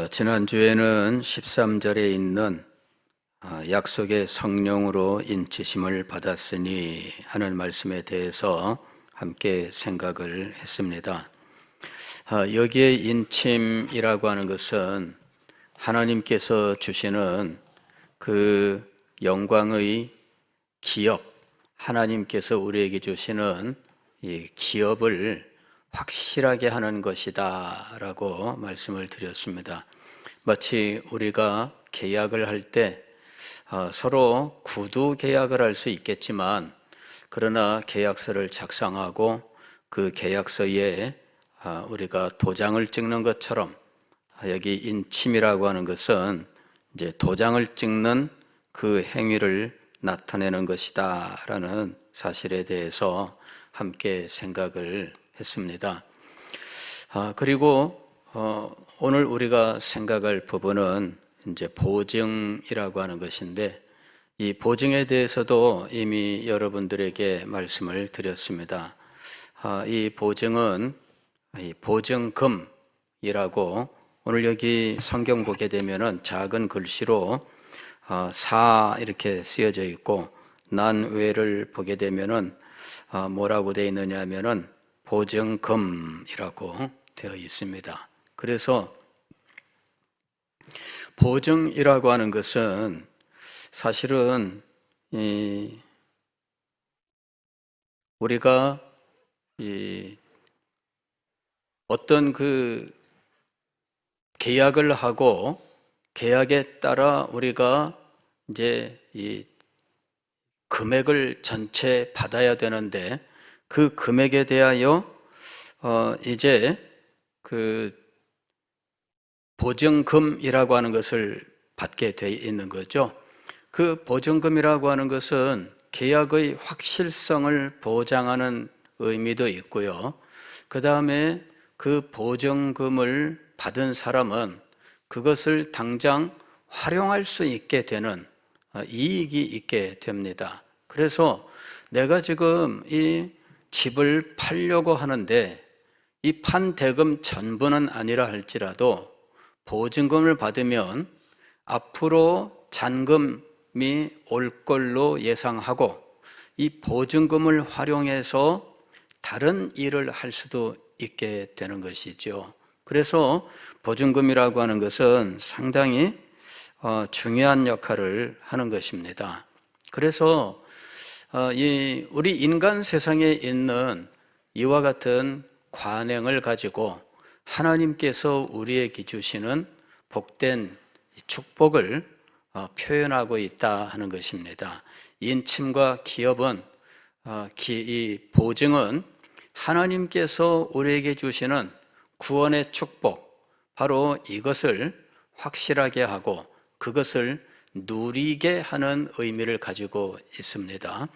지난주에는 13절에 있는 약속의 성령으로 인치심을 받았으니 하는 말씀에 대해서 함께 생각을 했습니다. 여기에 인침이라고 하는 것은 하나님께서 주시는 그 영광의 기업, 하나님께서 우리에게 주시는 이 기업을 확실하게 하는 것이다 라고 말씀을 드렸습니다. 마치 우리가 계약을 할 때 서로 구두 계약을 할 수 있겠지만, 그러나 계약서를 작성하고 그 계약서에 우리가 도장을 찍는 것처럼, 여기 인침이라고 하는 것은 이제 도장을 찍는 그 행위를 나타내는 것이다 라는 사실에 대해서 함께 생각을 했습니다. 그리고 오늘 우리가 생각할 부분은 이제 보증이라고 하는 것인데, 이 보증에 대해서도 이미 여러분들에게 말씀을 드렸습니다. 이 보증은 보증금이라고, 오늘 여기 성경 보게 되면은 작은 글씨로 사 이렇게 쓰여져 있고, 난 외를 보게 되면은 뭐라고 되어 있느냐 하면은 보증금이라고 되어 있습니다. 그래서 보증이라고 하는 것은 사실은 우리가 어떤 그 계약을 하고 계약에 따라 우리가 이제 이 금액을 전체 받아야 되는데, 그 금액에 대하여 이제 그 보증금이라고 하는 것을 받게 돼 있는 거죠. 그 보증금이라고 하는 것은 계약의 확실성을 보장하는 의미도 있고요. 그 다음에 그 보증금을 받은 사람은 그것을 당장 활용할 수 있게 되는 이익이 있게 됩니다. 그래서 내가 지금 이 집을 팔려고 하는데, 이 판 대금 전부는 아니라 할지라도 보증금을 받으면 앞으로 잔금이 올 걸로 예상하고, 이 보증금을 활용해서 다른 일을 할 수도 있게 되는 것이죠. 그래서 보증금이라고 하는 것은 상당히 중요한 역할을 하는 것입니다. 그래서 우리 인간 세상에 있는 이와 같은 관행을 가지고 하나님께서 우리에게 주시는 복된 축복을 표현하고 있다 하는 것입니다. 인침과 기업은, 이 보증은 하나님께서 우리에게 주시는 구원의 축복, 바로 이것을 확실하게 하고 그것을 누리게 하는 의미를 가지고 있습니다.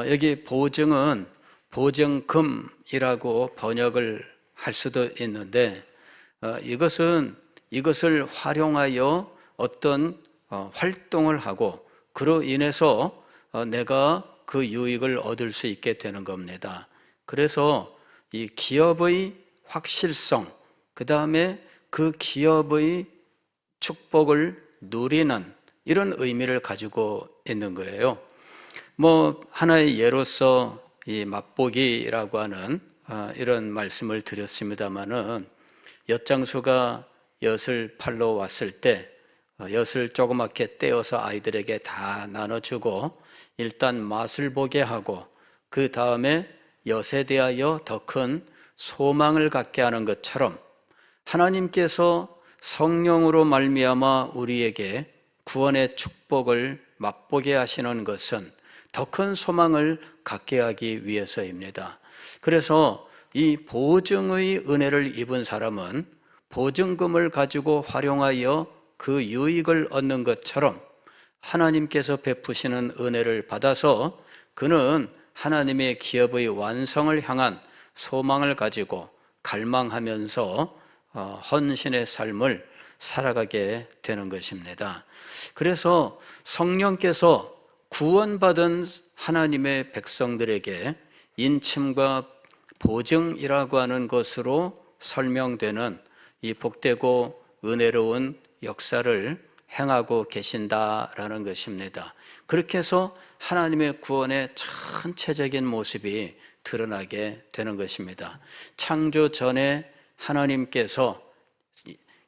여기 보증은 보증금이라고 번역을 할 수도 있는데, 이것을 활용하여 어떤 활동을 하고 그로 인해서 내가 그 유익을 얻을 수 있게 되는 겁니다. 그래서 이 기업의 확실성, 그 다음에 그 기업의 축복을 누리는 이런 의미를 가지고 있는 거예요. 하나의 예로서 이 맛보기라고 하는 이런 말씀을 드렸습니다마는, 엿장수가 엿을 팔러 왔을 때 엿을 조그맣게 떼어서 아이들에게 다 나눠주고 일단 맛을 보게 하고, 그 다음에 엿에 대하여 더 큰 소망을 갖게 하는 것처럼, 하나님께서 성령으로 말미암아 우리에게 구원의 축복을 맛보게 하시는 것은 더 큰 소망을 갖게 하기 위해서입니다. 그래서 이 보증의 은혜를 입은 사람은 보증금을 가지고 활용하여 그 유익을 얻는 것처럼, 하나님께서 베푸시는 은혜를 받아서 그는 하나님의 기업의 완성을 향한 소망을 가지고 갈망하면서 헌신의 삶을 살아가게 되는 것입니다. 그래서 성령께서 구원받은 하나님의 백성들에게 인침과 보증이라고 하는 것으로 설명되는 이 복되고 은혜로운 역사를 행하고 계신다라는 것입니다. 그렇게 해서 하나님의 구원의 전체적인 모습이 드러나게 되는 것입니다. 창조 전에 하나님께서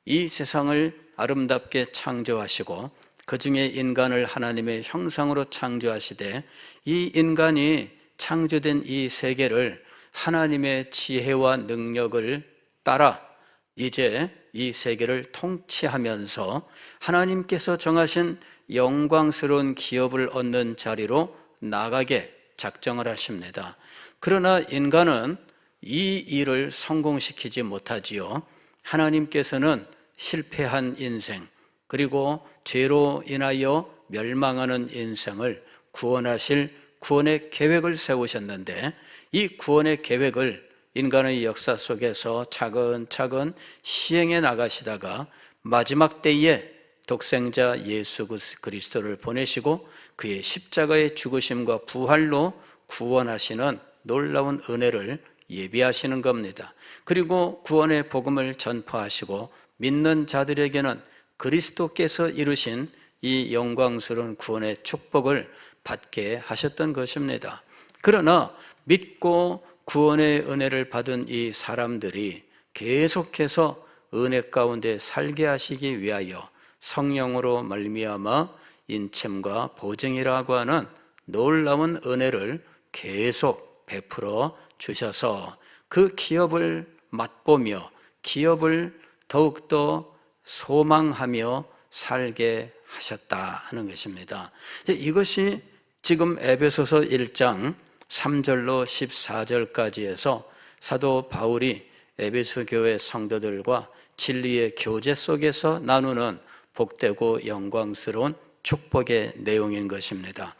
이 세상을 아름답게 창조하시고 그 중에 인간을 하나님의 형상으로 창조하시되 이 인간이 창조된 이 세계를 하나님의 지혜와 능력을 따라 이제 이 세계를 통치하면서 하나님께서 정하신 영광스러운 기업을 얻는 자리로 나가게 작정을 하십니다. 그러나 인간은 이 일을 성공시키지 못하지요. 하나님께서는 실패한 인생, 그리고 죄로 인하여 멸망하는 인생을 구원하실 구원의 계획을 세우셨는데, 이 구원의 계획을 인간의 역사 속에서 차근차근 시행해 나가시다가 마지막 때에 독생자 예수 그리스도를 보내시고 그의 십자가의 죽으심과 부활로 구원하시는 놀라운 은혜를 예비하시는 겁니다. 그리고 구원의 복음을 전파하시고 믿는 자들에게는 그리스도께서 이루신 이 영광스러운 구원의 축복을 받게 하셨던 것입니다. 그러나 믿고 구원의 은혜를 받은 이 사람들이 계속해서 은혜 가운데 살게 하시기 위하여 성령으로 말미암아 인침과 보증이라고 하는 놀라운 은혜를 계속 베풀어 주셔서 그 기업을 맛보며 기업을 더욱더 소망하며 살게 하셨다 하는 것입니다. 이것이 지금 에베소서 1장 3절로 14절까지 해서 사도 바울이 에베소 교회 성도들과 진리의 교제 속에서 나누는 복되고 영광스러운 축복의 내용인 것입니다.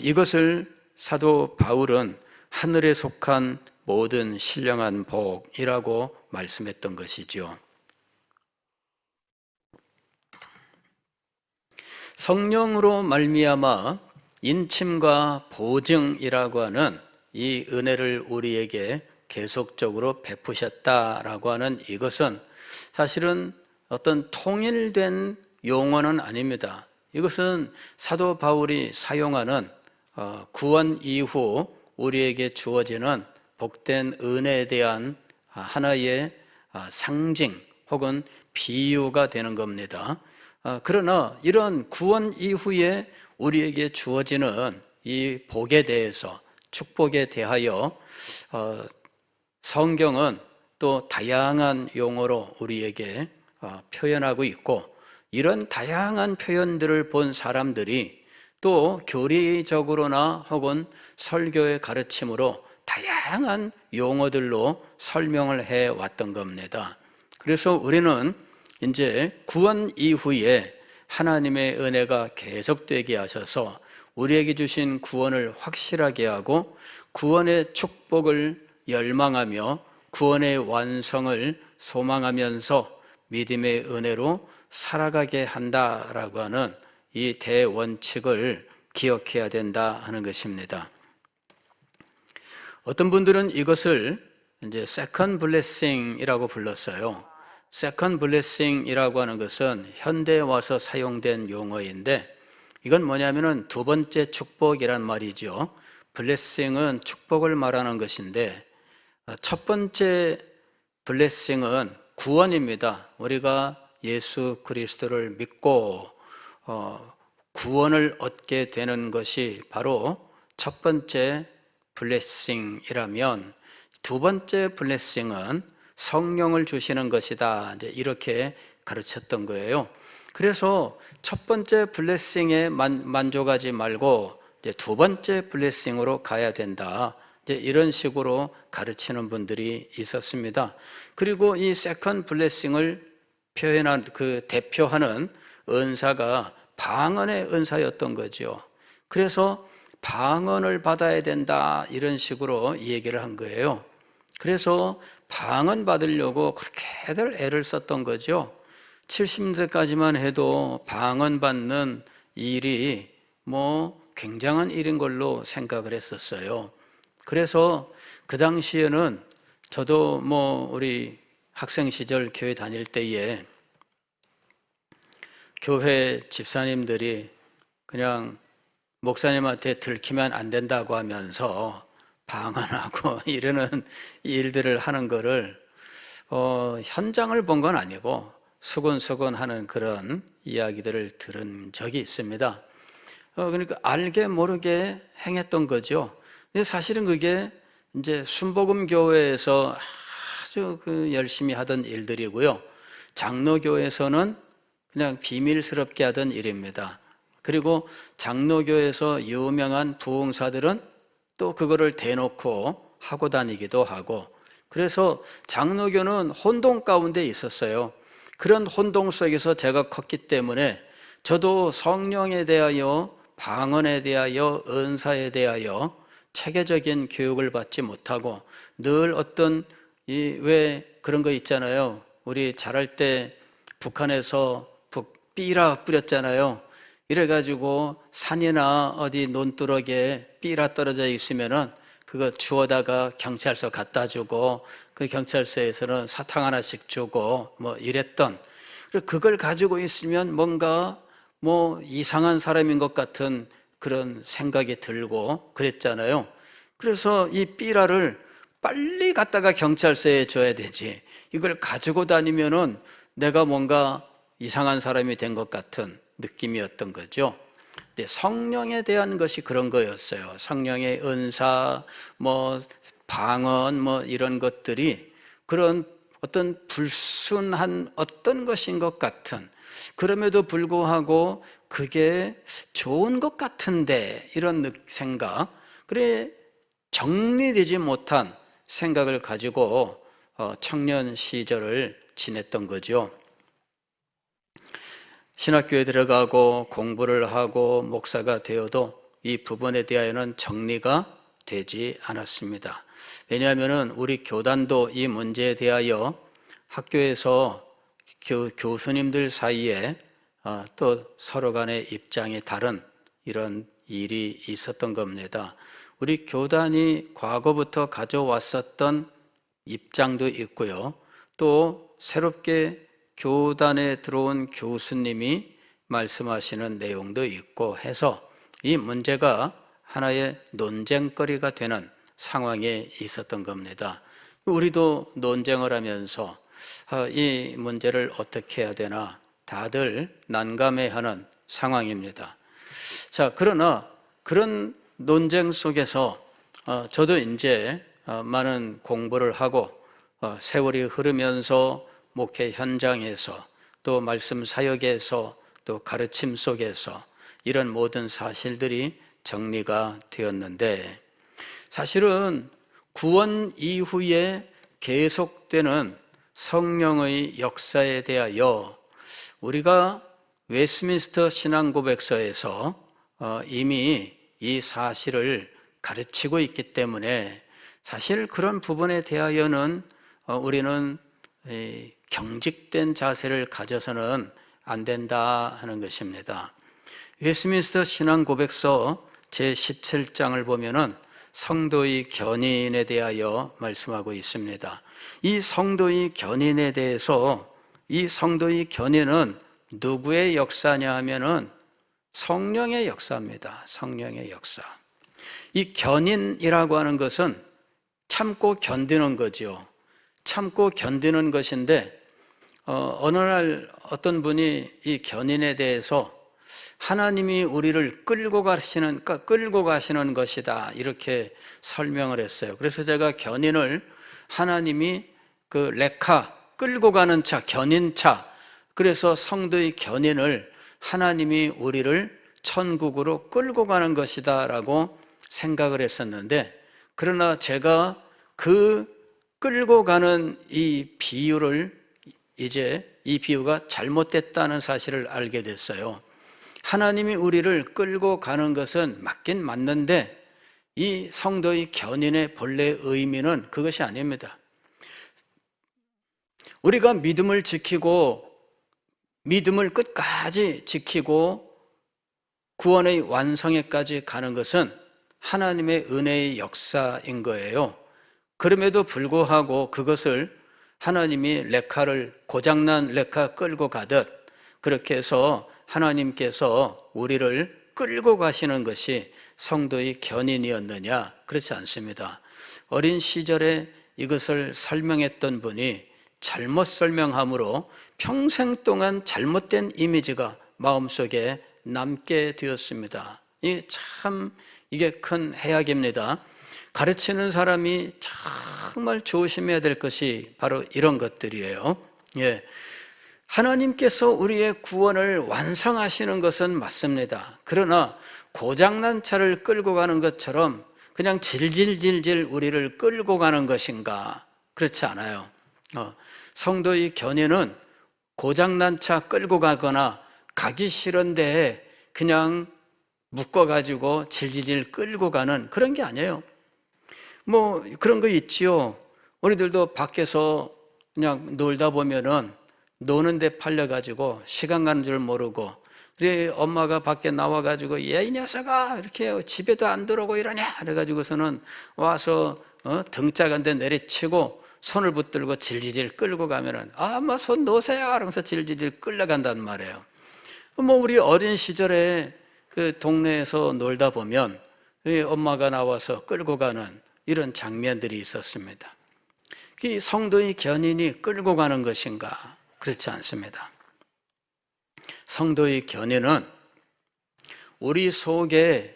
이것을 사도 바울은 하늘에 속한 모든 신령한 복이라고 말씀했던 것이죠. 성령으로 말미암아 인침과 보증이라고 하는 이 은혜를 우리에게 계속적으로 베푸셨다라고 하는 이것은 사실은 어떤 통일된 용어는 아닙니다. 이것은 사도 바울이 사용하는 구원 이후 우리에게 주어지는 복된 은혜에 대한 하나의 상징 혹은 비유가 되는 겁니다. 그러나 이런 구원 이후에 우리에게 주어지는 이 복에 대해서, 축복에 대하여 성경은 또 다양한 용어로 우리에게 표현하고 있고, 이런 다양한 표현들을 본 사람들이 또 교리적으로나 혹은 설교의 가르침으로 다양한 용어들로 설명을 해 왔던 겁니다. 그래서 우리는 이제 구원 이후에 하나님의 은혜가 계속되게 하셔서 우리에게 주신 구원을 확실하게 하고 구원의 축복을 열망하며 구원의 완성을 소망하면서 믿음의 은혜로 살아가게 한다라고 하는 이 대원칙을 기억해야 된다 하는 것입니다. 어떤 분들은 이것을 이제 second blessing이라고 불렀어요. second blessing이라고 하는 것은 현대에 와서 사용된 용어인데, 이건 뭐냐면은 두 번째 축복이란 말이죠. blessing은 축복을 말하는 것인데, 첫 번째 blessing은 구원입니다. 우리가 예수 그리스도를 믿고 구원을 얻게 되는 것이 바로 첫 번째 블레싱이라면, 두 번째 블레싱은 성령을 주시는 것이다, 이제 이렇게 가르쳤던 거예요. 그래서 첫 번째 블레싱에 만족하지 말고 이제 두 번째 블레싱으로 가야 된다, 이제 이런 식으로 가르치는 분들이 있었습니다. 그리고 이 세컨드 블레싱을 표현한 대표하는 은사가 방언의 은사였던 거죠. 그래서 방언을 받아야 된다, 이런 식으로 얘기를 한 거예요. 그래서 방언 받으려고 그렇게들 애를 썼던 거죠. 70년대까지만 해도 방언 받는 일이 굉장한 일인 걸로 생각을 했었어요. 그래서 그 당시에는 저도 우리 학생 시절 교회 다닐 때에 교회 집사님들이 그냥 목사님한테 들키면 안 된다고 하면서 방언하고 이러는 일들을 하는 거를 현장을 본 건 아니고 수근수근 하는 그런 이야기들을 들은 적이 있습니다. 그러니까 알게 모르게 행했던 거죠. 근데 사실은 그게 이제 순복음 교회에서 아주 열심히 하던 일들이고요. 장로교에서는 그냥 비밀스럽게 하던 일입니다. 그리고 장로교에서 유명한 부흥사들은 또 그거를 대놓고 하고 다니기도 하고, 그래서 장로교는 혼동 가운데 있었어요. 그런 혼동 속에서 제가 컸기 때문에 저도 성령에 대하여, 방언에 대하여, 은사에 대하여 체계적인 교육을 받지 못하고 늘 어떤 왜 그런 거 있잖아요. 우리 자랄 때 북한에서 삐라 뿌렸잖아요. 이래가지고 산이나 어디 논두렁에 삐라 떨어져 있으면은 그거 주워다가 경찰서 갖다 주고, 그 경찰서에서는 사탕 하나씩 주고 뭐 이랬던, 그걸 가지고 있으면 뭔가 뭐 이상한 사람인 것 같은 그런 생각이 들고 그랬잖아요. 그래서 이 삐라를 빨리 갖다가 경찰서에 줘야 되지, 이걸 가지고 다니면은 내가 뭔가 이상한 사람이 된 것 같은 느낌이었던 거죠. 근데 성령에 대한 것이 그런 거였어요. 성령의 은사, 뭐 방언, 뭐 이런 것들이 그런 어떤 불순한 어떤 것인 것 같은, 그럼에도 불구하고 그게 좋은 것 같은데 이런 생각, 그래 정리되지 못한 생각을 가지고 청년 시절을 지냈던 거죠. 신학교에 들어가고 공부를 하고 목사가 되어도 이 부분에 대하여는 정리가 되지 않았습니다. 왜냐하면 우리 교단도 이 문제에 대하여 학교에서 교수님들 사이에 또 서로 간의 입장이 다른 이런 일이 있었던 겁니다. 우리 교단이 과거부터 가져왔었던 입장도 있고요. 또 새롭게 교단에 들어온 교수님이 말씀하시는 내용도 있고 해서 이 문제가 하나의 논쟁거리가 되는 상황에 있었던 겁니다. 우리도 논쟁을 하면서 이 문제를 어떻게 해야 되나 다들 난감해하는 상황입니다. 자, 그러나 그런 논쟁 속에서 저도 이제 많은 공부를 하고 세월이 흐르면서 목회 현장에서 또 말씀 사역에서 또 가르침 속에서 이런 모든 사실들이 정리가 되었는데, 사실은 구원 이후에 계속되는 성령의 역사에 대하여 우리가 웨스트민스터 신앙고백서에서 이미 이 사실을 가르치고 있기 때문에 사실 그런 부분에 대하여는 우리는 경직된 자세를 가져서는 안 된다 하는 것입니다. 웨스트민스터 신앙고백서 제17장을 보면은 성도의 견인에 대하여 말씀하고 있습니다. 이 성도의 견인에 대해서, 이 성도의 견인은 누구의 역사냐 하면은 성령의 역사입니다. 성령의 역사. 이 견인이라고 하는 것은 참고 견디는 거죠. 참고 견디는 것인데 어느 날 어떤 분이 이 견인에 대해서 하나님이 우리를 끌고 가시는 것이다 이렇게 설명을 했어요. 그래서 제가 견인을 하나님이 그 레카 끌고 가는 차, 견인차, 그래서 성도의 견인을 하나님이 우리를 천국으로 끌고 가는 것이다 라고 생각을 했었는데, 그러나 제가 그 끌고 가는 이 비유를 이제 이 비유가 잘못됐다는 사실을 알게 됐어요. 하나님이 우리를 끌고 가는 것은 맞긴 맞는데 이 성도의 견인의 본래 의미는 그것이 아닙니다. 우리가 믿음을 지키고 믿음을 끝까지 지키고 구원의 완성에까지 가는 것은 하나님의 은혜의 역사인 거예요. 그럼에도 불구하고 그것을 하나님이 레카를 고장난 레카 끌고 가듯 그렇게 해서 하나님께서 우리를 끌고 가시는 것이 성도의 견인이었느냐? 그렇지 않습니다. 어린 시절에 이것을 설명했던 분이 잘못 설명함으로 평생 동안 잘못된 이미지가 마음속에 남게 되었습니다. 이게 큰 해악입니다. 가르치는 사람이 정말 조심해야 될 것이 바로 이런 것들이에요. 하나님께서 우리의 구원을 완성하시는 것은 맞습니다. 그러나 고장난 차를 끌고 가는 것처럼 그냥 질질질질 우리를 끌고 가는 것인가? 그렇지 않아요. 성도의 견인은 고장난 차 끌고 가거나 가기 싫은데 그냥 묶어가지고 질질질 끌고 가는 그런 게 아니에요. 뭐 그런 거 있지요. 우리들도 밖에서 그냥 놀다 보면은 노는데 팔려가지고 시간 가는 줄 모르고 우리 엄마가 밖에 나와가지고 야 이 녀석아 이렇게 집에도 안 들어오고 이러냐 그래가지고서는 와서 등짝한데 내리치고 손을 붙들고 질질질 끌고 가면은 뭐 손 놓으세요 하면서 질질질 끌려간단 말이에요. 뭐 우리 어린 시절에 그 동네에서 놀다 보면 엄마가 나와서 끌고 가는 이런 장면들이 있었습니다. 이 성도의 견인이 끌고 가는 것인가? 그렇지 않습니다. 성도의 견인은 우리 속에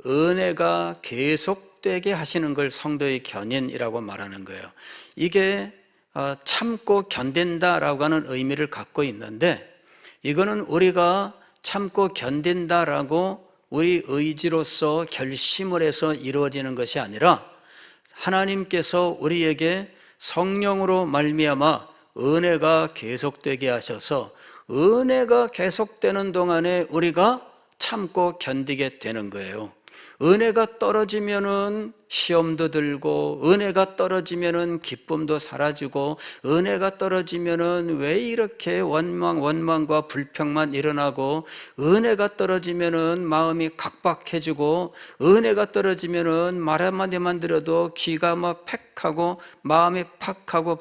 은혜가 계속되게 하시는 걸 성도의 견인이라고 말하는 거예요. 이게 참고 견딘다라고 하는 의미를 갖고 있는데 이거는 우리가 참고 견딘다라고 우리 의지로서 결심을 해서 이루어지는 것이 아니라 하나님께서 우리에게 성령으로 말미암아 은혜가 계속되게 하셔서 은혜가 계속되는 동안에 우리가 참고 견디게 되는 거예요. 은혜가 떨어지면은 시험도 들고 은혜가 떨어지면은 기쁨도 사라지고 은혜가 떨어지면은 왜 이렇게 원망과 불평만 일어나고 은혜가 떨어지면은 마음이 각박해지고 은혜가 떨어지면은 말 한마디만 들어도 귀가 막 팩하고 마음이 팍하고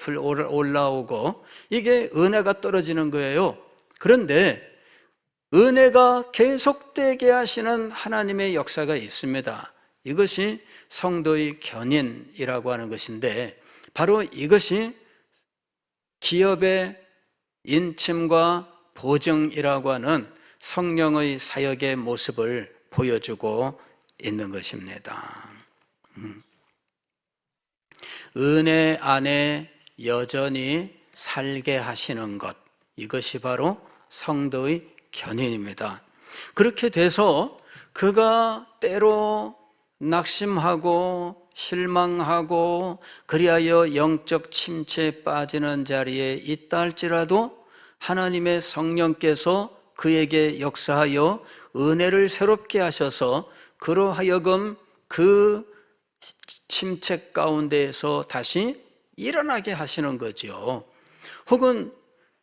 올라오고 이게 은혜가 떨어지는 거예요. 그런데 은혜가 계속되게 하시는 하나님의 역사가 있습니다. 이것이 성도의 견인이라고 하는 것인데 바로 이것이 기업의 인침과 보증이라고 하는 성령의 사역의 모습을 보여주고 있는 것입니다. 은혜 안에 여전히 살게 하시는 것, 이것이 바로 성도의 견인입니다. 그렇게 돼서 그가 때로 낙심하고 실망하고 그리하여 영적 침체에 빠지는 자리에 있다 할지라도 하나님의 성령께서 그에게 역사하여 은혜를 새롭게 하셔서 그로 하여금 그 침체 가운데에서 다시 일어나게 하시는 거죠. 혹은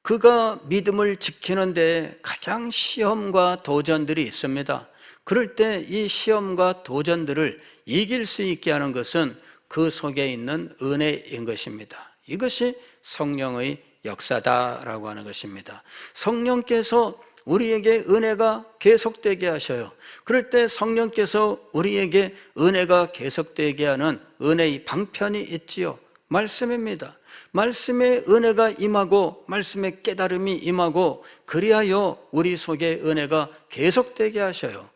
그가 믿음을 지키는데 가장 시험과 도전들이 있습니다. 그럴 때 이 시험과 도전들을 이길 수 있게 하는 것은 그 속에 있는 은혜인 것입니다. 이것이 성령의 역사다라고 하는 것입니다. 성령께서 우리에게 은혜가 계속되게 하셔요. 그럴 때 성령께서 우리에게 은혜가 계속되게 하는 은혜의 방편이 있지요. 말씀입니다. 말씀의 은혜가 임하고 말씀의 깨달음이 임하고 그리하여 우리 속에 은혜가 계속되게 하셔요.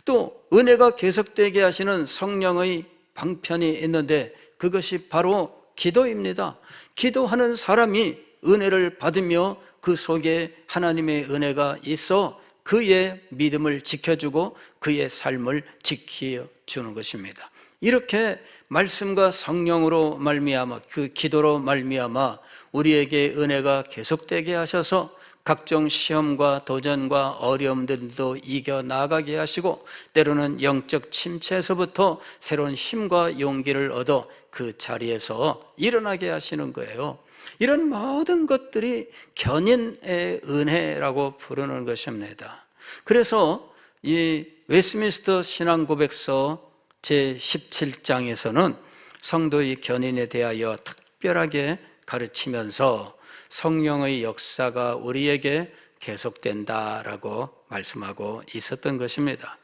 또 은혜가 계속되게 하시는 성령의 방편이 있는데 그것이 바로 기도입니다. 기도하는 사람이 은혜를 받으며 그 속에 하나님의 은혜가 있어 그의 믿음을 지켜주고 그의 삶을 지켜주는 것입니다. 이렇게 말씀과 성령으로 말미암아 그 기도로 말미암아 우리에게 은혜가 계속되게 하셔서 각종 시험과 도전과 어려움들도 이겨나가게 하시고 때로는 영적 침체에서부터 새로운 힘과 용기를 얻어 그 자리에서 일어나게 하시는 거예요. 이런 모든 것들이 견인의 은혜라고 부르는 것입니다. 그래서 이 웨스트민스터 신앙고백서 제17장에서는 성도의 견인에 대하여 특별하게 가르치면서 성령의 역사가 우리에게 계속된다라고 말씀하고 있었던 것입니다.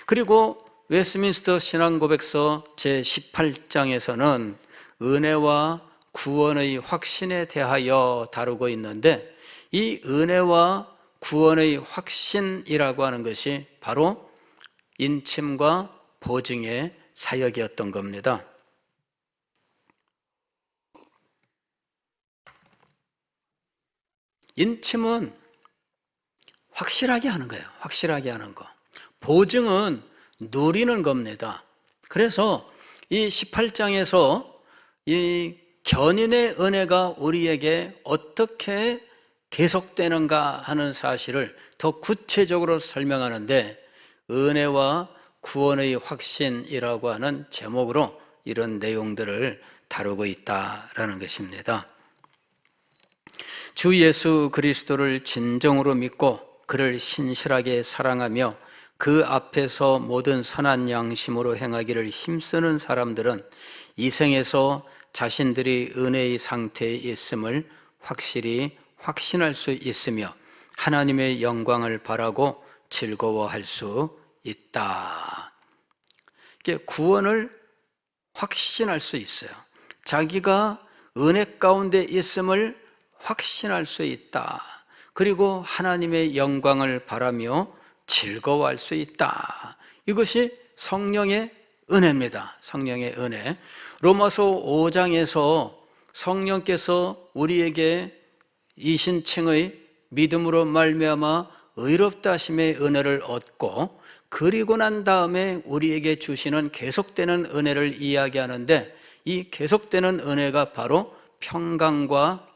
그리고 웨스민스터 신앙고백서 제18장에서는 은혜와 구원의 확신에 대하여 다루고 있는데, 이 은혜와 구원의 확신이라고 하는 것이 바로 인침과 보증의 사역이었던 겁니다. 인침은 확실하게 하는 거예요. 확실하게 하는 거. 보증은 누리는 겁니다. 그래서 이 18장에서 이 견인의 은혜가 우리에게 어떻게 계속되는가 하는 사실을 더 구체적으로 설명하는데, 은혜와 구원의 확신이라고 하는 제목으로 이런 내용들을 다루고 있다라는 것입니다. 주 예수 그리스도를 진정으로 믿고 그를 신실하게 사랑하며 그 앞에서 모든 선한 양심으로 행하기를 힘쓰는 사람들은 이 생에서 자신들이 은혜의 상태에 있음을 확실히 확신할 수 있으며 하나님의 영광을 바라고 즐거워할 수 있다. 구원을 확신할 수 있어요. 자기가 은혜 가운데 있음을 확신할 수 있다. 그리고 하나님의 영광을 바라며 즐거워할 수 있다. 이것이 성령의 은혜입니다. 성령의 은혜. 로마서 5장에서 성령께서 우리에게 이신칭의 믿음으로 말미암아 의롭다 하심의 은혜를 얻고, 그리고 난 다음에 우리에게 주시는 계속되는 은혜를 이야기하는데, 이 계속되는 은혜가 바로 평강과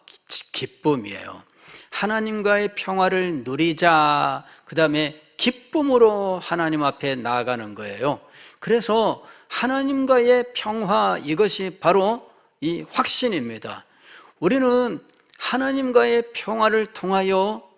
기쁨이에요. 하나님과의 평화를 누리자, 그 다음에 기쁨으로 하나님 앞에 나아가는 거예요. 그래서 하나님과의 평화, 이것이 바로 이 확신입니다. 우리는 하나님과의 평화를 통하여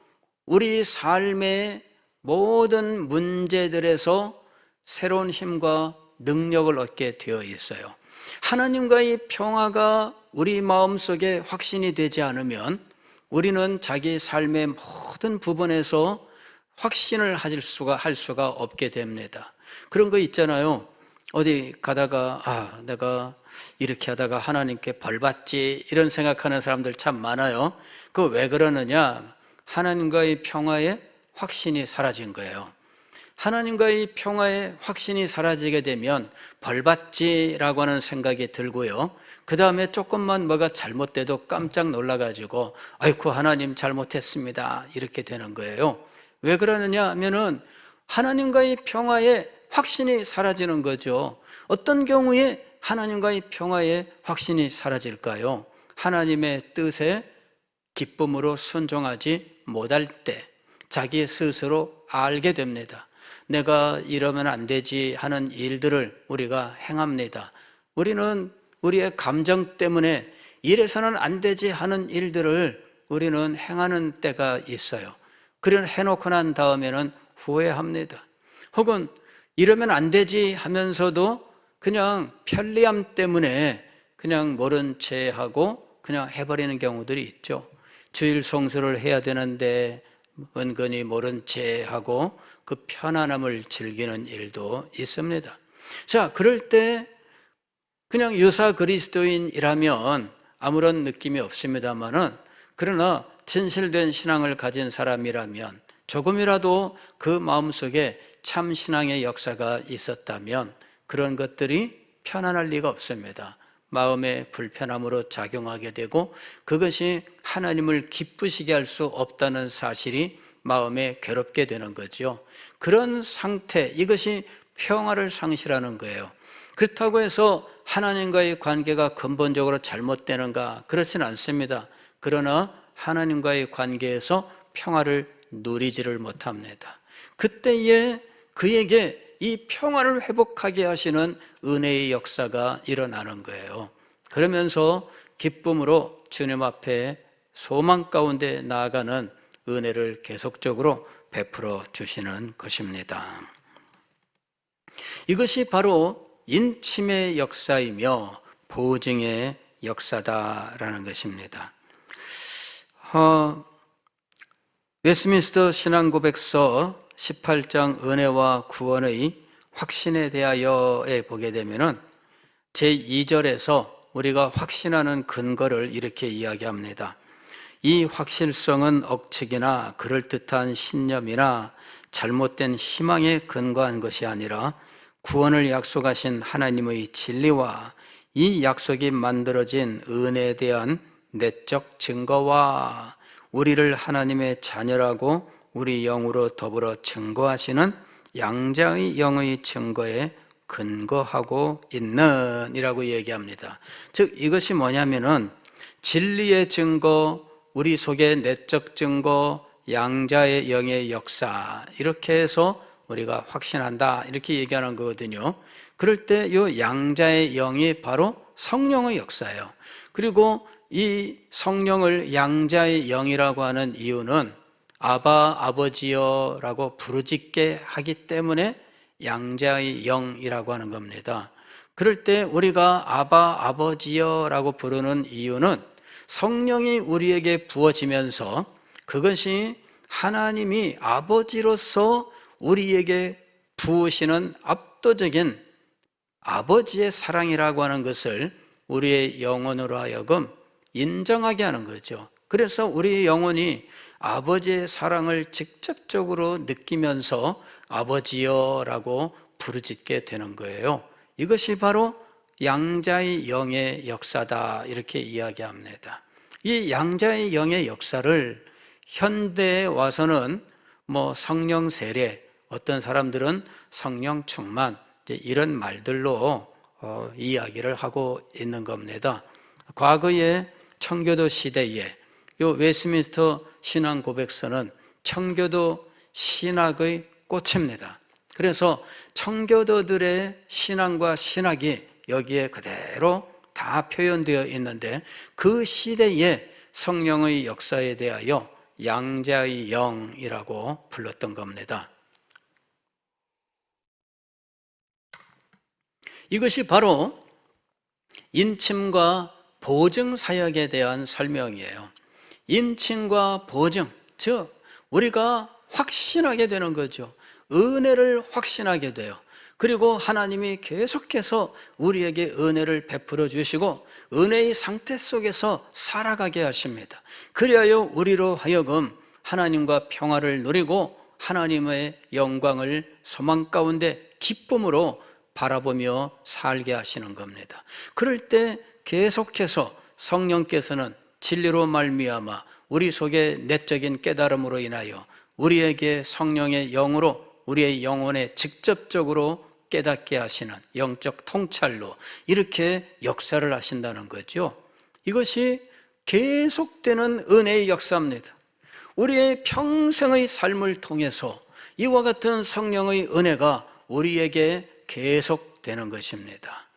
우리 삶의 모든 문제들에서 새로운 힘과 능력을 얻게 되어 있어요. 하나님과의 평화가 우리 마음속에 확신이 되지 않으면 우리는 자기 삶의 모든 부분에서 확신을 할 수가 없게 됩니다. 그런 거 있잖아요. 어디 가다가 내가 이렇게 하다가 하나님께 벌 받지, 이런 생각하는 사람들 참 많아요. 그거 왜 그러느냐? 하나님과의 평화에 확신이 사라진 거예요. 하나님과의 평화에 확신이 사라지게 되면 벌 받지라고 하는 생각이 들고요. 그 다음에 조금만 뭐가 잘못돼도 깜짝 놀라가지고 아이고 하나님 잘못했습니다, 이렇게 되는 거예요. 왜 그러느냐 하면은 하나님과의 평화에 확신이 사라지는 거죠. 어떤 경우에 하나님과의 평화에 확신이 사라질까요? 하나님의 뜻에 기쁨으로 순종하지 못할 때 자기 스스로 알게 됩니다. 내가 이러면 안 되지 하는 일들을 우리가 행합니다. 우리는 우리의 감정 때문에 이래서는 안 되지 하는 일들을 우리는 행하는 때가 있어요. 그런 해놓고 난 다음에는 후회합니다. 혹은 이러면 안 되지 하면서도 그냥 편리함 때문에 그냥 모른 채 하고 그냥 해버리는 경우들이 있죠. 주일 성수를 해야 되는데 은근히 모른 채 하고 그 편안함을 즐기는 일도 있습니다. 자, 그럴 때 그냥 유사 그리스도인이라면 아무런 느낌이 없습니다만은, 그러나 진실된 신앙을 가진 사람이라면 조금이라도 그 마음속에 참 신앙의 역사가 있었다면 그런 것들이 편안할 리가 없습니다. 마음의 불편함으로 작용하게 되고 그것이 하나님을 기쁘시게 할 수 없다는 사실이 마음에 괴롭게 되는 거죠. 그런 상태, 이것이 평화를 상실하는 거예요. 그렇다고 해서 하나님과의 관계가 근본적으로 잘못되는가? 그렇진 않습니다. 그러나 하나님과의 관계에서 평화를 누리지를 못합니다. 그때에 그에게 이 평화를 회복하게 하시는 은혜의 역사가 일어나는 거예요. 그러면서 기쁨으로 주님 앞에 소망 가운데 나아가는 은혜를 계속적으로 베풀어 주시는 것입니다. 이것이 바로 인침의 역사이며 보증의 역사다라는 것입니다. 웨스민스터 신앙고백서 18장 은혜와 구원의 확신에 대하여에 보게 되면은 제2절에서 우리가 확신하는 근거를 이렇게 이야기합니다. 이 확실성은 억측이나 그럴듯한 신념이나 잘못된 희망에 근거한 것이 아니라 구원을 약속하신 하나님의 진리와 이 약속이 만들어진 은혜에 대한 내적 증거와 우리를 하나님의 자녀라고 우리 영으로 더불어 증거하시는 양자의 영의 증거에 근거하고 있는 이라고 얘기합니다. 즉 이것이 뭐냐면은 진리의 증거, 우리 속의 내적 증거, 양자의 영의 역사, 이렇게 해서 우리가 확신한다 이렇게 얘기하는 거거든요. 그럴 때 이 양자의 영이 바로 성령의 역사예요. 그리고 이 성령을 양자의 영이라고 하는 이유는 아바 아버지여 라고 부르짖게 하기 때문에 양자의 영이라고 하는 겁니다. 그럴 때 우리가 아바 아버지여 라고 부르는 이유는 성령이 우리에게 부어지면서 그것이 하나님이 아버지로서 우리에게 부으시는 압도적인 아버지의 사랑이라고 하는 것을 우리의 영혼으로 하여금 인정하게 하는 거죠. 그래서 우리 영혼이 아버지의 사랑을 직접적으로 느끼면서 아버지여라고 부르짖게 되는 거예요. 이것이 바로 양자의 영의 역사다 이렇게 이야기합니다. 이 양자의 영의 역사를 현대에 와서는 성령 세례, 어떤 사람들은 성령 충만 이런 말들로 이야기를 하고 있는 겁니다. 과거에 청교도 시대에 요 웨스민스터 신앙 고백서는 청교도 신학의 꽃입니다. 그래서 청교도들의 신앙과 신학이 여기에 그대로 다 표현되어 있는데 그 시대에 성령의 역사에 대하여 양자의 영이라고 불렀던 겁니다. 이것이 바로 인침과 보증 사역에 대한 설명이에요. 인침과 보증, 즉 우리가 확신하게 되는 거죠. 은혜를 확신하게 돼요. 그리고 하나님이 계속해서 우리에게 은혜를 베풀어 주시고 은혜의 상태 속에서 살아가게 하십니다. 그리하여 우리로 하여금 하나님과 평화를 누리고 하나님의 영광을 소망 가운데 기쁨으로 바라보며 살게 하시는 겁니다. 그럴 때 계속해서 성령께서는 진리로 말미암아 우리 속의 내적인 깨달음으로 인하여 우리에게 성령의 영으로 우리의 영혼에 직접적으로 깨닫게 하시는 영적 통찰로 이렇게 역사를 하신다는 거죠. 이것이 계속되는 은혜의 역사입니다. 우리의 평생의 삶을 통해서 이와 같은 성령의 은혜가 우리에게 계속되는 것입니다.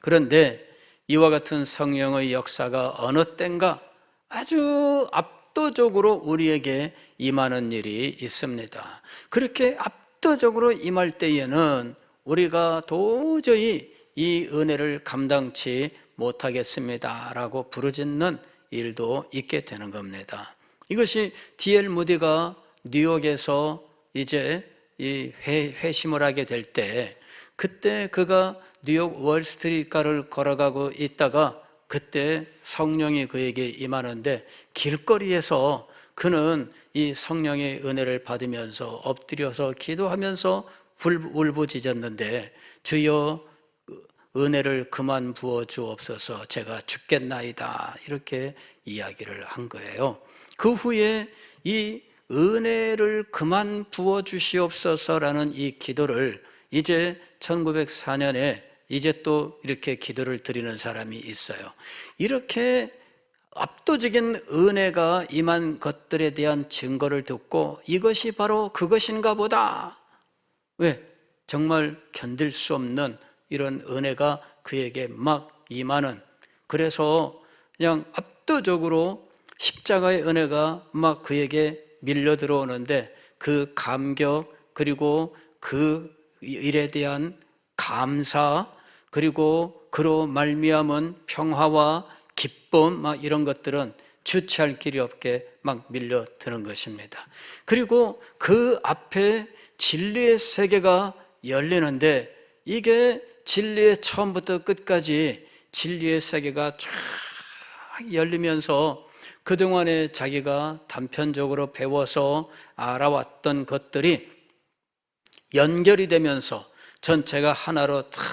그런데 이와 같은 성령의 역사가 어느 때인가 아주 압도적으로 우리에게 임하는 일이 있습니다. 그렇게 압도적으로 임할 때에는 우리가 도저히 이 은혜를 감당치 못하겠습니다 라고 부르짖는 일도 있게 되는 겁니다. 이것이 D.L. 무디가 뉴욕에서 이제 이 회심을 하게 될 때, 그때 그가 뉴욕 월스트리트가를 걸어가고 있다가 그때 성령이 그에게 임하는데 길거리에서 그는 이 성령의 은혜를 받으면서 엎드려서 기도하면서 울부짖었는데 주여 은혜를 그만 부어 주옵소서 제가 죽겠나이다 이렇게 이야기를 한 거예요. 그 후에 이 은혜를 그만 부어 주시옵소서라는 이 기도를 이제 1904년에 이제 또 이렇게 기도를 드리는 사람이 있어요. 이렇게 압도적인 은혜가 임한 것들에 대한 증거를 듣고 이것이 바로 그것인가 보다. 왜? 정말 견딜 수 없는 이런 은혜가 그에게 막 임하는, 그래서 그냥 압도적으로 십자가의 은혜가 막 그에게 밀려 들어오는데 그 감격, 그리고 그 일에 대한 감사, 그리고 그로 말미암은 평화와 기쁨, 막 이런 것들은 주체할 길이 없게 막 밀려드는 것입니다. 그리고 그 앞에 진리의 세계가 열리는데, 이게 진리의 처음부터 끝까지 진리의 세계가 쫙 열리면서 그동안에 자기가 단편적으로 배워서 알아왔던 것들이 연결이 되면서 전체가 하나로 탁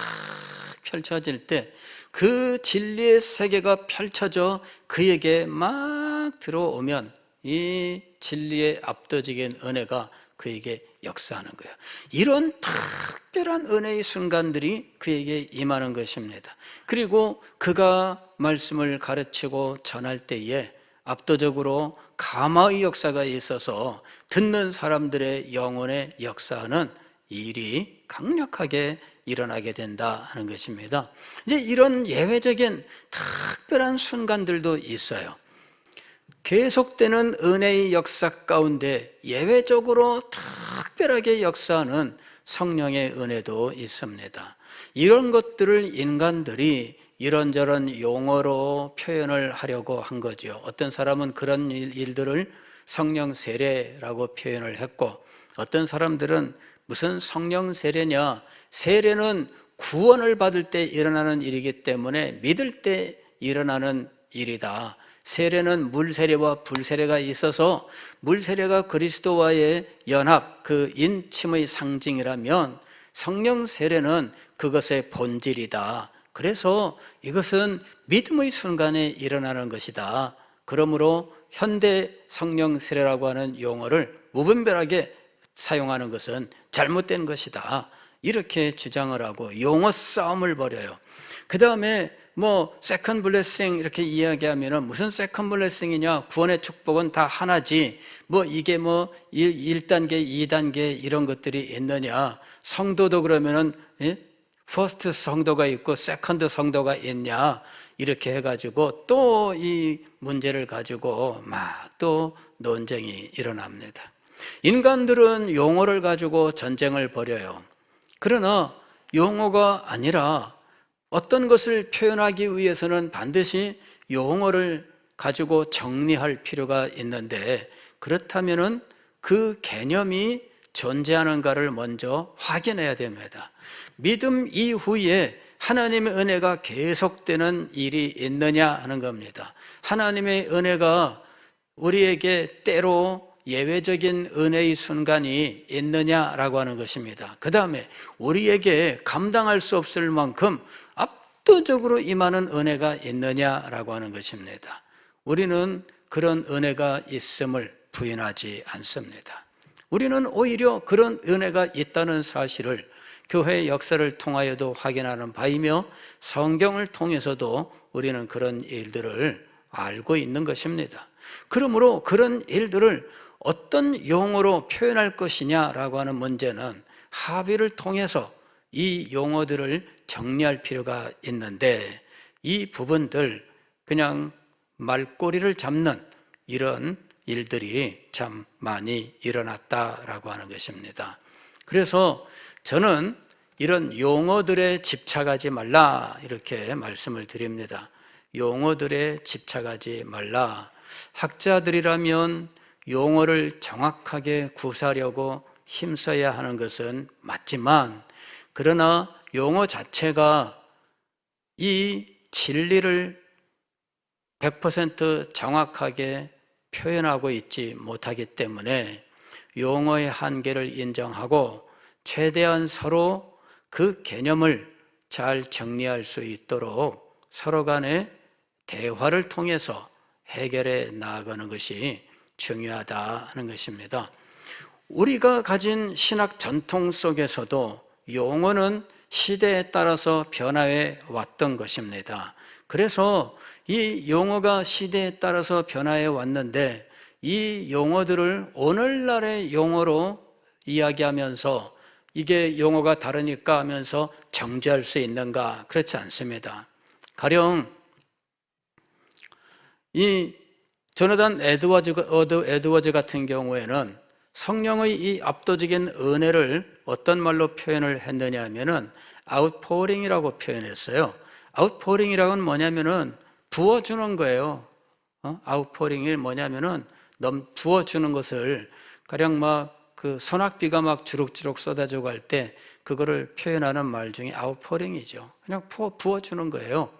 펼쳐질 때, 그 진리의 세계가 펼쳐져 그에게 막 들어오면 이 진리의 압도적인 은혜가 그에게 역사하는 거예요. 이런 특별한 은혜의 순간들이 그에게 임하는 것입니다. 그리고 그가 말씀을 가르치고 전할 때에 압도적으로 감화의 역사가 있어서 듣는 사람들의 영혼에 역사하는 일이 강력하게 일어나게 된다 하는 것입니다. 이제 이런 예외적인 특별한 순간들도 있어요. 계속되는 은혜의 역사 가운데 예외적으로 특별하게 역사하는 성령의 은혜도 있습니다. 이런 것들을 인간들이 이런저런 용어로 표현을 하려고 한 거죠. 어떤 사람은 그런 일들을 성령 세례라고 표현을 했고, 어떤 사람들은 무슨 성령 세례냐, 세례는 구원을 받을 때 일어나는 일이기 때문에 믿을 때 일어나는 일이다. 세례는 물세례와 불세례가 있어서 물세례가 그리스도와의 연합, 그 인침의 상징이라면 성령 세례는 그것의 본질이다. 그래서 이것은 믿음의 순간에 일어나는 것이다. 그러므로 현대 성령 세례라고 하는 용어를 무분별하게 사용하는 것은 잘못된 것이다. 이렇게 주장을 하고 용어 싸움을 벌여요. 그 다음에 세컨 블레싱 이렇게 이야기하면은 무슨 세컨 블레싱이냐, 구원의 축복은 다 하나지, 이게 1단계, 2단계 이런 것들이 있느냐, 성도도 그러면은 퍼스트 성도가 있고 세컨드 성도가 있냐, 이렇게 해가지고 또 이 문제를 가지고 막 또 논쟁이 일어납니다. 인간들은 용어를 가지고 전쟁을 벌여요. 그러나 용어가 아니라 어떤 것을 표현하기 위해서는 반드시 용어를 가지고 정리할 필요가 있는데, 그렇다면은 그 개념이 존재하는가를 먼저 확인해야 됩니다. 믿음 이후에 하나님의 은혜가 계속되는 일이 있느냐 하는 겁니다. 하나님의 은혜가 우리에게 때로 예외적인 은혜의 순간이 있느냐라고 하는 것입니다. 그 다음에 우리에게 감당할 수 없을 만큼 압도적으로 임하는 은혜가 있느냐라고 하는 것입니다. 우리는 그런 은혜가 있음을 부인하지 않습니다. 우리는 오히려 그런 은혜가 있다는 사실을 교회의 역사를 통하여도 확인하는 바이며, 성경을 통해서도 우리는 그런 일들을 알고 있는 것입니다. 그러므로 그런 일들을 어떤 용어로 표현할 것이냐라고 하는 문제는 합의를 통해서 이 용어들을 정리할 필요가 있는데, 이 부분들 그냥 말꼬리를 잡는 이런 일들이 참 많이 일어났다라고 하는 것입니다. 그래서 저는 이런 용어들에 집착하지 말라 이렇게 말씀을 드립니다. 용어들에 집착하지 말라. 학자들이라면 용어를 정확하게 구사하려고 힘써야 하는 것은 맞지만, 그러나 용어 자체가 이 진리를 100% 정확하게 표현하고 있지 못하기 때문에 용어의 한계를 인정하고 최대한 서로 그 개념을 잘 정리할 수 있도록 서로 간의 대화를 통해서 해결해 나아가는 것이 중요하다 하는 것입니다. 우리가 가진 신학 전통 속에서도 용어는 시대에 따라서 변화해 왔던 것입니다. 그래서 이 용어가 시대에 따라서 변화해 왔는데, 이 용어들을 오늘날의 용어로 이야기하면서 이게 용어가 다르니까 하면서 정죄할 수 있는가? 그렇지 않습니다. 가령 이 조나단 에드워즈 같은 경우에는 성령의 이 압도적인 은혜를 어떤 말로 표현을 했느냐 하면은 아웃포링이라고 표현했어요. 아웃포링이라고는 뭐냐면은 부어주는 거예요. 아웃포링이 뭐냐면은 부어주는 것을 가령 막 그 소낙비가 막 주룩주룩 쏟아져 갈 때 그거를 표현하는 말 중에 아웃포링이죠. 그냥 부어주는 거예요.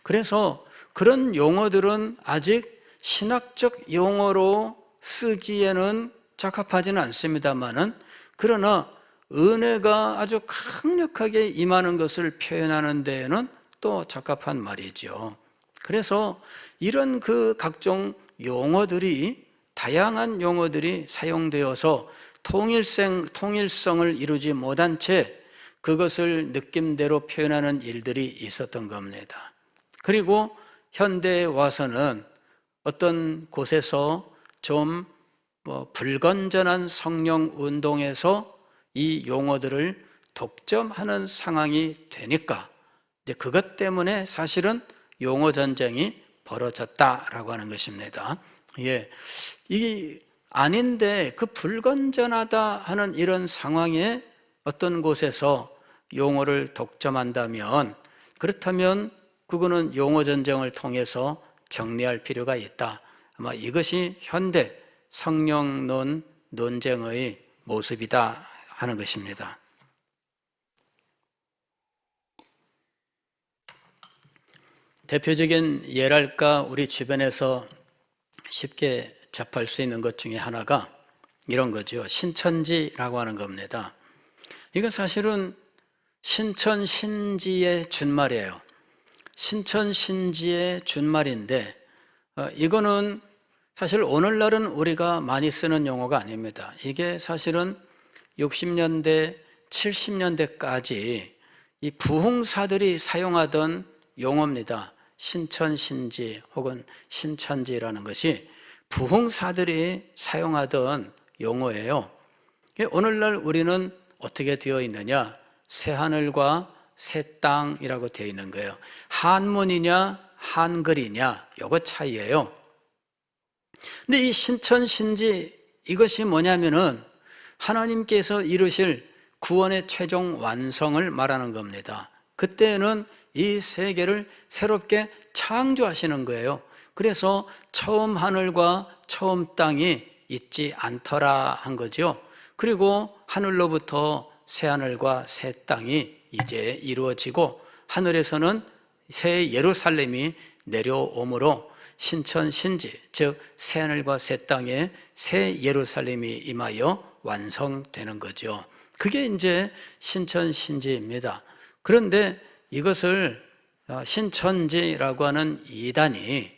그래서 그런 용어들은 아직 신학적 용어로 쓰기에는 적합하지는 않습니다만은, 그러나 은혜가 아주 강력하게 임하는 것을 표현하는 데에는 또 적합한 말이죠. 그래서 이런 그 각종 용어들이, 다양한 용어들이 사용되어서 통일성을 이루지 못한 채 그것을 느낌대로 표현하는 일들이 있었던 겁니다. 그리고 현대에 와서는 어떤 곳에서 좀 불건전한 성령 운동에서 이 용어들을 독점하는 상황이 되니까 이제 그것 때문에 사실은 용어 전쟁이 벌어졌다라고 하는 것입니다. 이 아닌데 그 불건전하다 하는 이런 상황에 어떤 곳에서 용어를 독점한다면, 그렇다면 그거는 용어 전쟁을 통해서 정리할 필요가 있다. 아마 이것이 현대 성령론 논쟁의 모습이다 하는 것입니다. 대표적인 예랄까 우리 주변에서 쉽게 접할 수 있는 것 중에 하나가 이런 거죠. 신천지라고 하는 겁니다. 이건 사실은 신천신지의 준말이에요. 신천신지의 준말인데 이거는 사실 오늘날은 우리가 많이 쓰는 용어가 아닙니다. 이게 사실은 60년대, 70년대까지 이 부흥사들이 사용하던 용어입니다. 신천신지 혹은 신천지라는 것이 부흥사들이 사용하던 용어예요. 오늘날 우리는 어떻게 되어 있느냐? 새하늘과 새 땅이라고 되어 있는 거예요. 한문이냐 한글이냐 요거 차이예요. 근데 이 신천신지 이것이 뭐냐면은 하나님께서 이루실 구원의 최종 완성을 말하는 겁니다. 그때는 이 세계를 새롭게 창조하시는 거예요. 그래서 처음 하늘과 처음 땅이 있지 않더라 한 거죠. 그리고 하늘로부터 새 하늘과 새 땅이 이제 이루어지고 하늘에서는 새 예루살렘이 내려오므로 신천신지, 즉 새 하늘과 새 땅에 새 예루살렘이 임하여 완성되는 거죠. 그게 이제 신천신지입니다. 그런데 이것을 신천지라고 하는 이단이,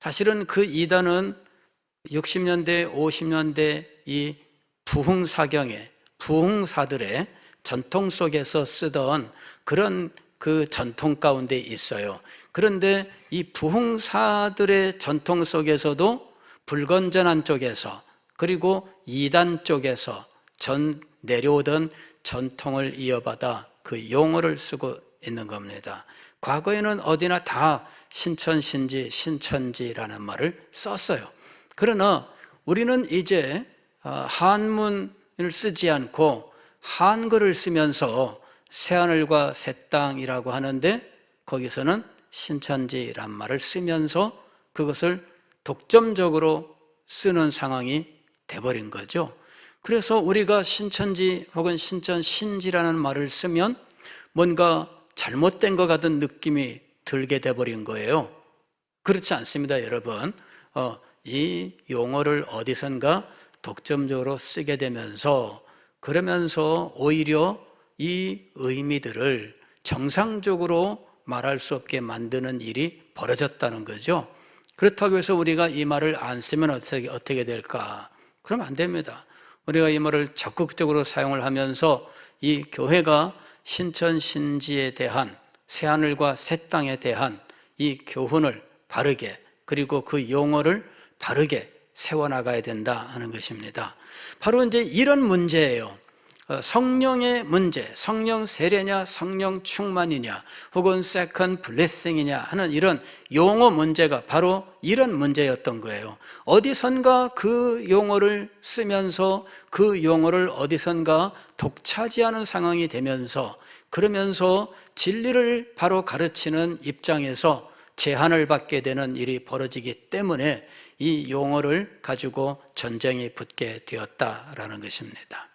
사실은 그 이단은 60년대, 50년대 이 부흥사경에 부흥사들의 전통 속에서 쓰던 그런 그 전통 가운데 있어요. 그런데 이 부흥사들의 전통 속에서도 불건전한 쪽에서 그리고 이단 쪽에서 내려오던 전통을 이어받아 그 용어를 쓰고 있는 겁니다. 과거에는 어디나 다 신천신지, 신천지라는 말을 썼어요. 그러나 우리는 이제 한문을 쓰지 않고 한글을 쓰면서 새하늘과 새 땅이라고 하는데 거기서는 신천지란 말을 쓰면서 그것을 독점적으로 쓰는 상황이 돼버린 거죠. 그래서 우리가 신천지 혹은 신천신지라는 말을 쓰면 뭔가 잘못된 것 같은 느낌이 들게 돼버린 거예요. 그렇지 않습니다, 여러분. 이 용어를 어디선가 독점적으로 쓰게 되면서 그러면서 오히려 이 의미들을 정상적으로 말할 수 없게 만드는 일이 벌어졌다는 거죠. 그렇다고 해서 우리가 이 말을 안 쓰면 어떻게 될까? 그러면 안 됩니다. 우리가 이 말을 적극적으로 사용을 하면서 이 교회가 신천신지에 대한 새하늘과 새 땅에 대한 이 교훈을 바르게, 그리고 그 용어를 바르게 세워나가야 된다 하는 것입니다. 바로 이제 이런 문제예요. 성령의 문제, 성령 세례냐, 성령 충만이냐, 혹은 세컨드 블레싱이냐 하는 이런 용어 문제가 바로 이런 문제였던 거예요. 어디선가 그 용어를 쓰면서 그 용어를 어디선가 독차지하는 상황이 되면서, 그러면서 진리를 바로 가르치는 입장에서 제한을 받게 되는 일이 벌어지기 때문에 이 용어를 가지고 전쟁이 붙게 되었다라는 것입니다.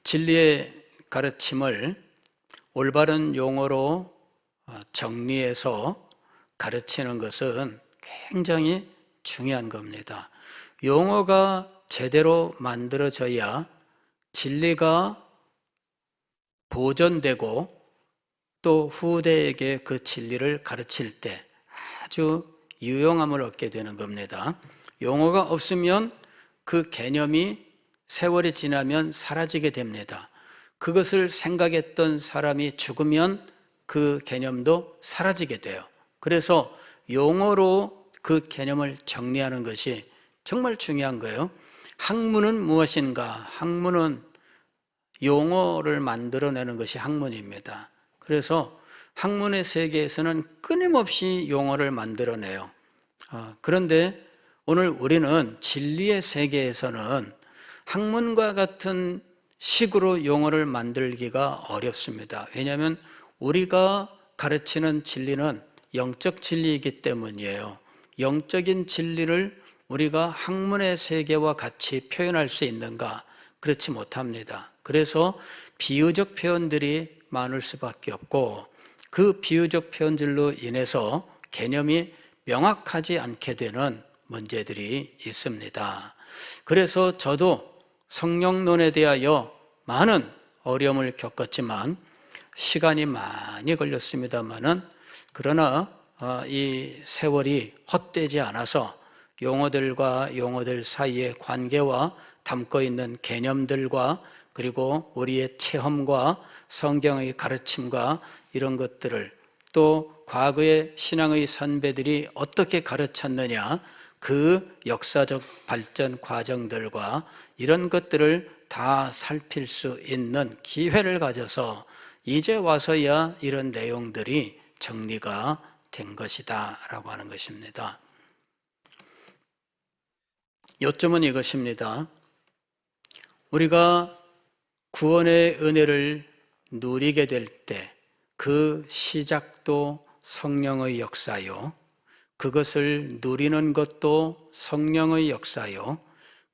진리의 가르침을 올바른 용어로 정리해서 가르치는 것은 굉장히 중요한 겁니다. 용어가 제대로 만들어져야 진리가 보존되고 또 후대에게 그 진리를 가르칠 때 아주 유용함을 얻게 되는 겁니다. 용어가 없으면 그 개념이 세월이 지나면 사라지게 됩니다. 그것을 생각했던 사람이 죽으면 그 개념도 사라지게 돼요. 그래서 용어로 그 개념을 정리하는 것이 정말 중요한 거예요. 학문은 무엇인가? 학문은 용어를 만들어내는 것이 학문입니다. 그래서 학문의 세계에서는 끊임없이 용어를 만들어내요. 그런데 오늘 우리는 진리의 세계에서는 학문과 같은 식으로 용어를 만들기가 어렵습니다. 왜냐하면 우리가 가르치는 진리는 영적 진리이기 때문이에요. 영적인 진리를 우리가 학문의 세계와 같이 표현할 수 있는가? 그렇지 못합니다. 그래서 비유적 표현들이 많을 수밖에 없고 그 비유적 표현들로 인해서 개념이 명확하지 않게 되는 문제들이 있습니다. 그래서 저도 성령론에 대하여 많은 어려움을 겪었지만 시간이 많이 걸렸습니다만은 그러나 이 세월이 헛되지 않아서 용어들과 용어들 사이의 관계와 담고 있는 개념들과 그리고 우리의 체험과 성경의 가르침과 이런 것들을 또 과거의 신앙의 선배들이 어떻게 가르쳤느냐 그 역사적 발전 과정들과 이런 것들을 다 살필 수 있는 기회를 가져서 이제 와서야 이런 내용들이 정리가 된 것이다 라고 하는 것입니다. 요점은 이것입니다. 우리가 구원의 은혜를 누리게 될 때 그 시작도 성령의 역사요. 그것을 누리는 것도 성령의 역사요.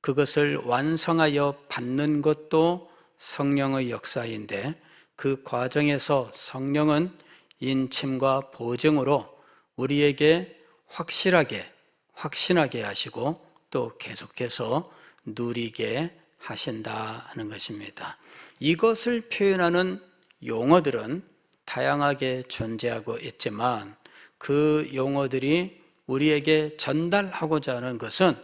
그것을 완성하여 받는 것도 성령의 역사인데 그 과정에서 성령은 인침과 보증으로 우리에게 확신하게 하시고 또 계속해서 누리게 하신다 하는 것입니다. 이것을 표현하는 용어들은 다양하게 존재하고 있지만 그 용어들이 우리에게 전달하고자 하는 것은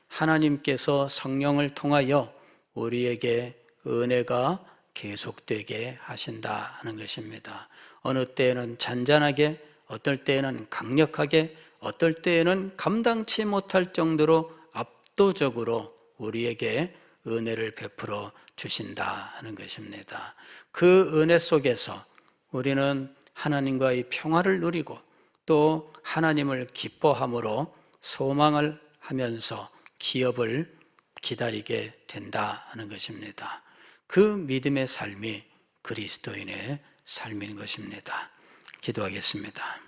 하나님께서 성령을 통하여 우리에게 은혜가 계속되게 하신다 하는 것입니다. 어느 때에는 잔잔하게, 어떨 때에는 강력하게, 어떨 때에는 감당치 못할 정도로 압도적으로 우리에게 은혜를 베풀어 주신다 하는 것입니다. 그 은혜 속에서 우리는 하나님과의 평화를 누리고 또 하나님을 기뻐함으로 소망을 하면서 기업을 기다리게 된다 하는 것입니다. 그 믿음의 삶이 그리스도인의 삶인 것입니다. 기도하겠습니다.